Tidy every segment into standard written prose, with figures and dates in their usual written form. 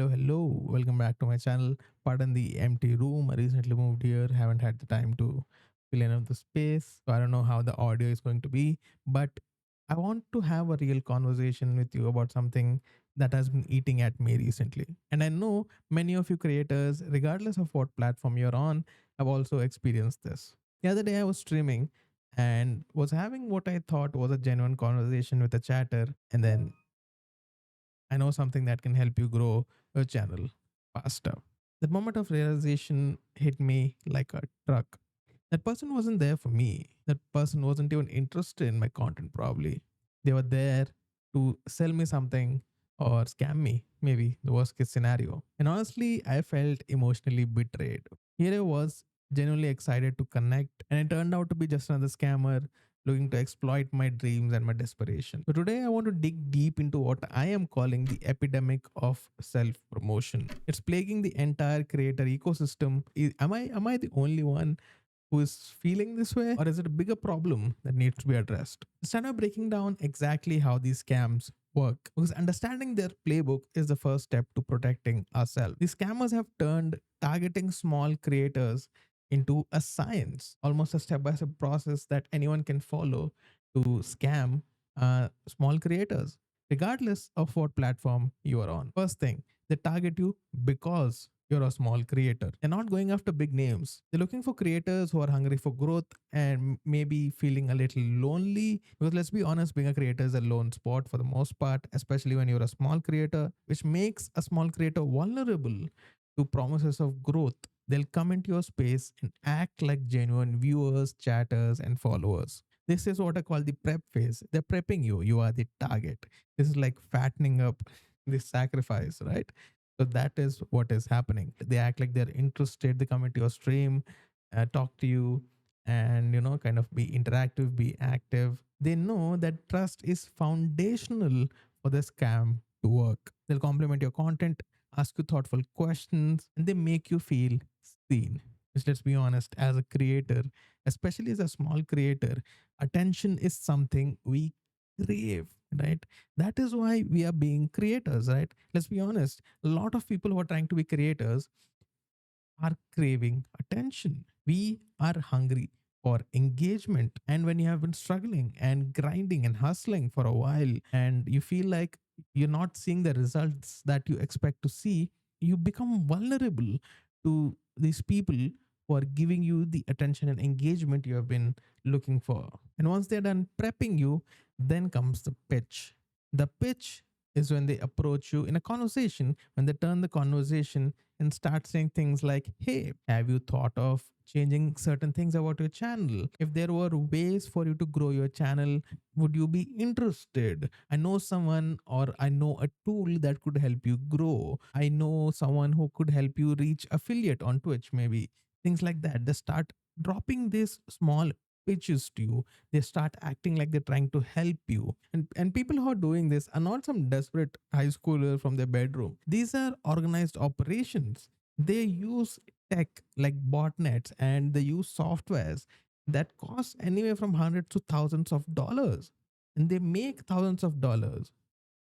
Hello. Welcome back to my channel. Pardon the empty room. I recently moved here. Haven't had the time to fill in of the space. So I don't know how the audio is going to be. But I want to have a real conversation with you about something that has been eating at me recently. And I know many of you creators, regardless of what platform you're on, have also experienced this. The other day I was streaming and was having what I thought was a genuine conversation with a chatter. And then I know something that can help you grow your channel faster. That moment of realization hit me like a truck. That person wasn't there for me. That person wasn't even interested in my content, probably. They were there to sell me something or scam me, maybe the worst case scenario. And honestly, I felt emotionally betrayed. Here I was, genuinely excited to connect, and it turned out to be just another scammer looking to exploit my dreams and my desperation. So today I want to dig deep into what I am calling the epidemic of self-promotion. It's plaguing the entire creator ecosystem. Am I the only one who is feeling this way, or is it a bigger problem that needs to be addressed? Start by breaking down exactly how these scams work, because understanding their playbook is the first step to protecting ourselves. These scammers have turned targeting small creators into a science, almost a step by step process that anyone can follow to scam small creators, regardless of what platform you are on. First thing, they target you because you're a small creator. They're not going after big names. They're looking for creators who are hungry for growth and maybe feeling a little lonely. Because let's be honest, being a creator is a lone spot for the most part, especially when you're a small creator, which makes a small creator vulnerable to promises of growth. They'll come into your space and act like genuine viewers, chatters, and followers. This is what I call the prep phase. They're prepping you. You are the target. This is like fattening up this sacrifice, right? So that is what is happening. They act like they're interested. They come into your stream, talk to you, and kind of be interactive, be active. They know that trust is foundational for the scam to work. They'll compliment your content, ask you thoughtful questions, and they make you feel seen. Which, let's be honest, as a creator, especially as a small creator, attention is something we crave, right? That is why we are being creators, right? Let's be honest. A lot of people who are trying to be creators are craving attention. We are hungry for engagement. And when you have been struggling and grinding and hustling for a while, and you feel like you're not seeing the results that you expect to see, you become vulnerable to these people who are giving you the attention and engagement you have been looking for. And once they're done prepping you, then comes the pitch. The pitch is when they approach you in a conversation, when they turn the conversation and start saying things like, hey, have you thought of changing certain things about your channel? If there were ways for you to grow your channel, would you be interested? I know someone, or I know a tool that could help you grow. I know someone who could help you reach affiliate on Twitch, maybe. Things like that. They start dropping these small pitches to you. They start acting like they're trying to help you. And people who are doing this are not some desperate high schooler from their bedroom. These are organized operations. They use tech like botnets, and they use softwares that cost anywhere from hundreds to thousands of dollars. And they make thousands of dollars.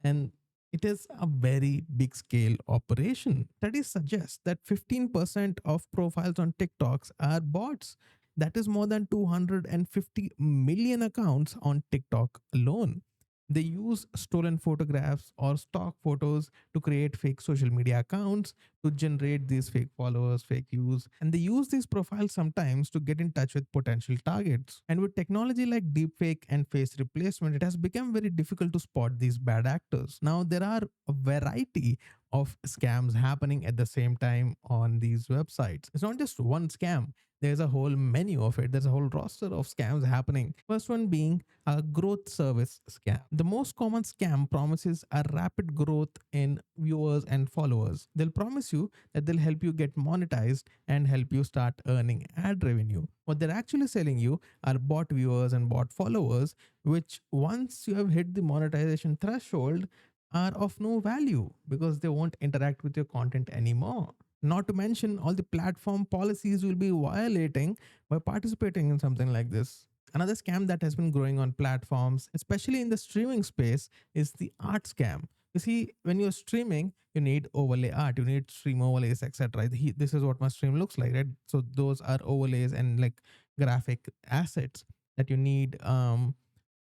And it is a very big scale operation. Studies suggest that 15% of profiles on TikToks are bots. That is more than 250 million accounts on TikTok alone. They use stolen photographs or stock photos to create fake social media accounts to generate these fake followers, fake views. And they use these profiles sometimes to get in touch with potential targets. And with technology like deepfake and face replacement, it has become very difficult to spot these bad actors. Now, there are a variety of scams happening at the same time on these websites. It's not just one scam. There's a whole menu of it. There's a whole roster of scams happening. First one being a growth service scam. The most common scam promises a rapid growth in viewers and followers. They'll promise you that they'll help you get monetized and help you start earning ad revenue. What they're actually selling you are bot viewers and bot followers, which once you have hit the monetization threshold, are of no value because they won't interact with your content anymore. Not to mention, all the platform policies will be violating by participating in something like this. Another scam that has been growing on platforms, especially in the streaming space, is the art scam. You see, when you're streaming, you need overlay art, you need stream overlays, etc. This is what my stream looks like, right? So those are overlays and like graphic assets that you need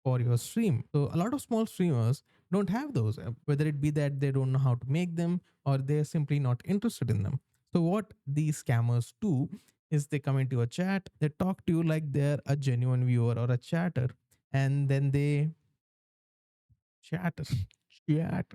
for your stream. So a lot of small streamers don't have those, whether it be that they don't know how to make them or they're simply not interested in them. So what these scammers do is they come into a chat, they talk to you like they're a genuine viewer or a chatter, and then they chat chat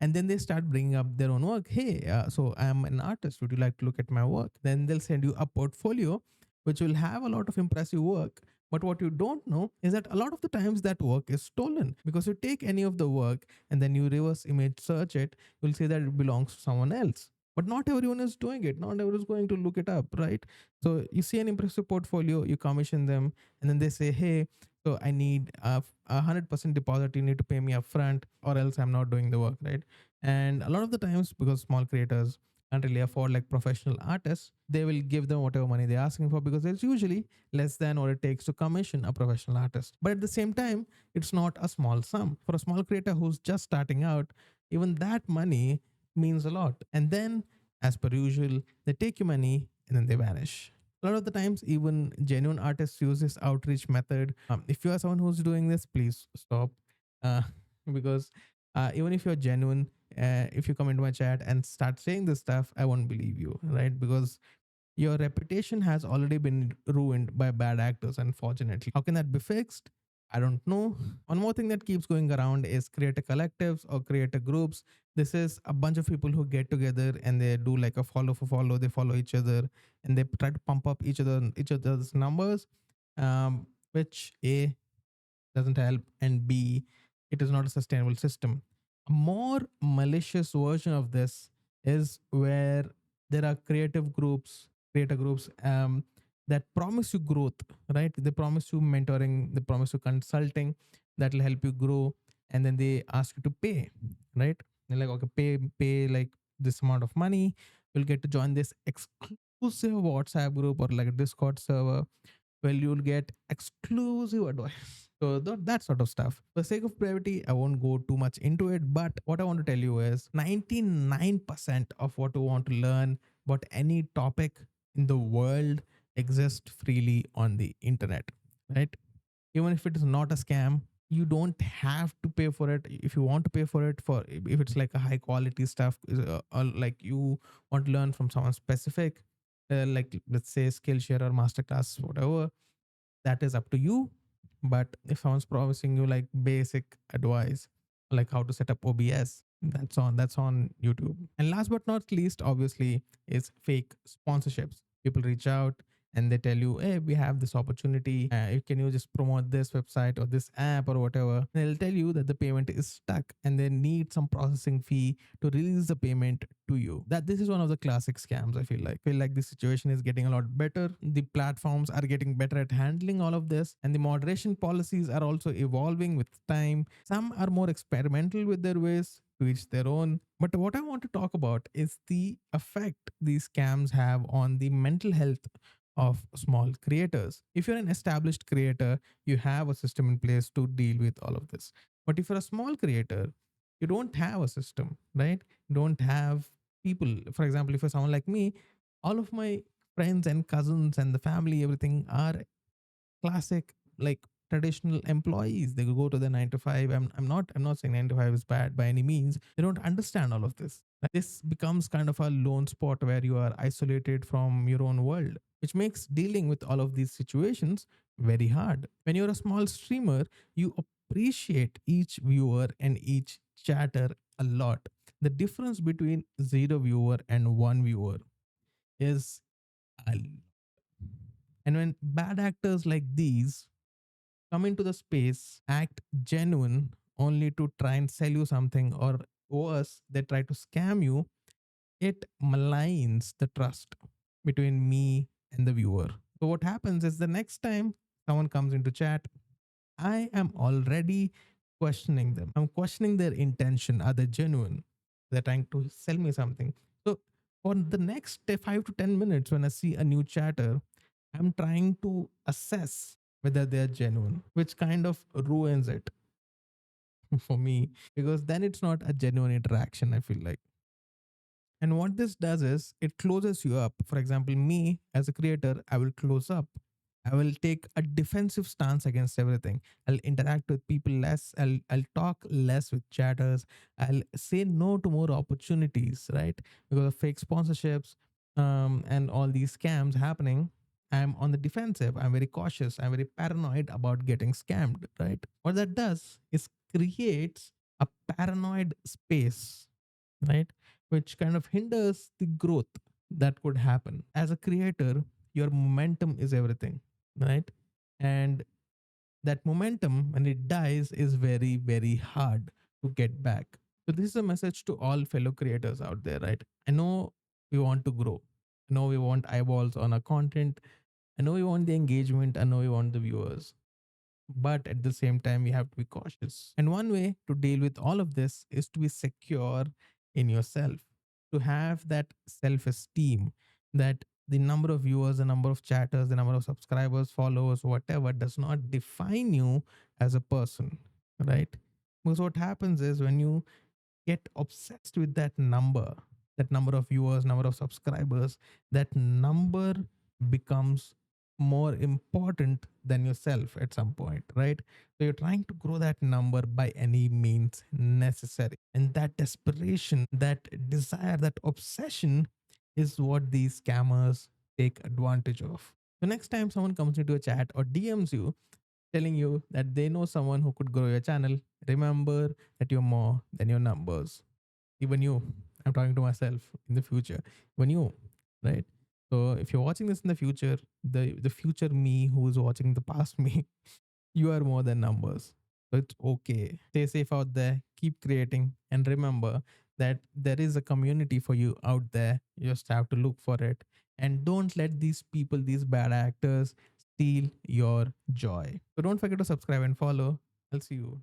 and then they start bringing up their own work. Hey, so I'm an artist, would you like to look at my work? Then they'll send you a portfolio which will have a lot of impressive work, but what you don't know is that a lot of the times that work is stolen, because you take any of the work and then you reverse image search it, you'll see that it belongs to someone else. But not everyone is doing it, not everyone is going to look it up, right? So you see an impressive portfolio, you commission them, and then they say, hey, so I need a 100% deposit, you need to pay me upfront or else I'm not doing the work, right? And a lot of the times, because small creators can't really afford like professional artists, they will give them whatever money they're asking for, because it's usually less than what it takes to commission a professional artist. But at the same time, it's not a small sum for a small creator who's just starting out. Even that money means a lot. And then, as per usual, they take your money and then they vanish. A lot of the times, even genuine artists use this outreach method. If you are someone who's doing this, please stop, uh, because even if you're genuine, if you come into my chat and start saying this stuff, I won't believe you, right? Because your reputation has already been ruined by bad actors, unfortunately. How can that be fixed? I don't know. One more thing that keeps going around is creator collectives or creator groups. This is a bunch of people who get together and they do like a follow for follow. They follow each other and they try to pump up each other's numbers, which A, doesn't help, and B, it is not a sustainable system. A more malicious version of this is where there are creator groups that promise you growth, right? They promise you mentoring, they promise you consulting that will help you grow, and then they ask you to pay, right? They're like, okay, pay like this amount of money, you'll get to join this exclusive WhatsApp group or like a Discord server. Well, you'll get exclusive advice. So that sort of stuff. For the sake of brevity, I won't go too much into it. But what I want to tell you is 99% of what you want to learn about any topic in the world exists freely on the internet, right? Even if it is not a scam, you don't have to pay for it. If you want to pay for it, for if it's like a high quality stuff, or like you want to learn from someone specific, like let's say Skillshare or Masterclass, whatever, that is up to you. But if someone's promising you like basic advice, like how to set up OBS, that's on YouTube. And last but not least, obviously, is fake sponsorships. People reach out and they tell you, hey, we have this opportunity, can you just promote this website or this app or whatever? And they'll tell you that the payment is stuck and they need some processing fee to release the payment to you. That this is one of the classic scams. I feel like the situation is getting a lot better. The platforms are getting better at handling all of this, and the moderation policies are also evolving with time. Some are more experimental with their ways, to each their own. But what I want to talk about is the effect these scams have on the mental health of small creators. If you're an established creator, you have a system in place to deal with all of this. But if you're a small creator, you don't have a system, right? You don't have people. For example, if you're someone like me, all of my friends and cousins and the family, everything are classic, like traditional employees. They go to the 9 to 5. I'm not saying 9 to 5 is bad by any means. They don't understand all of this. Like, this becomes kind of a lone spot where you are isolated from your own world, which makes dealing with all of these situations very hard. When you're a small streamer, you appreciate each viewer and each chatter a lot. The difference between zero viewer and one viewer is a. And when bad actors like these come into the space, act genuine only to try and sell you something, or worse, they try to scam you, it maligns the trust between me and the viewer. So, what happens is the next time someone comes into chat, I am already questioning them. I'm questioning their intention. Are they genuine? They're trying to sell me something. So, for the next 5 to 10 minutes, when I see a new chatter, I'm trying to assess whether they're genuine, which kind of ruins it. for me, because then it's not a genuine interaction, I feel like. And what this does is it closes you up. For example, me as a creator, I will close up. I will take a defensive stance against everything. I'll interact with people less. I'll talk less with chatters. I'll say no to more opportunities, right? Because of fake sponsorships and all these scams happening. I'm on the defensive. I'm very cautious. I'm very paranoid about getting scammed, right? What that does is creates a paranoid space, right? Which kind of hinders the growth that could happen. As a creator, your momentum is everything, right? And that momentum, when it dies, is very, very hard to get back. So, this is a message to all fellow creators out there, right? I know we want to grow. I know we want eyeballs on our content. I know we want the engagement. I know we want the viewers, but at the same time we have to be cautious. And one way to deal with all of this is to be secure in yourself, to have that self esteem, that the number of viewers, the number of chatters, the number of subscribers, followers, whatever, does not define you as a person, right? Because what happens is when you get obsessed with that number of viewers, number of subscribers, that number becomes more important than yourself at some point, right? So you're trying to grow that number by any means necessary. And that desperation, that desire, that obsession is what these scammers take advantage of. So next time someone comes into a chat or DMs you telling you that they know someone who could grow your channel, remember that you're more than your numbers. Even you, I'm talking to myself in the future, even you, right? So if you're watching this in the future, the future me who is watching the past me, you are more than numbers. So it's okay. Stay safe out there, keep creating, and remember that there is a community for you out there. You just have to look for it. And don't let these people, these bad actors, steal your joy. So don't forget to subscribe and follow. I'll see you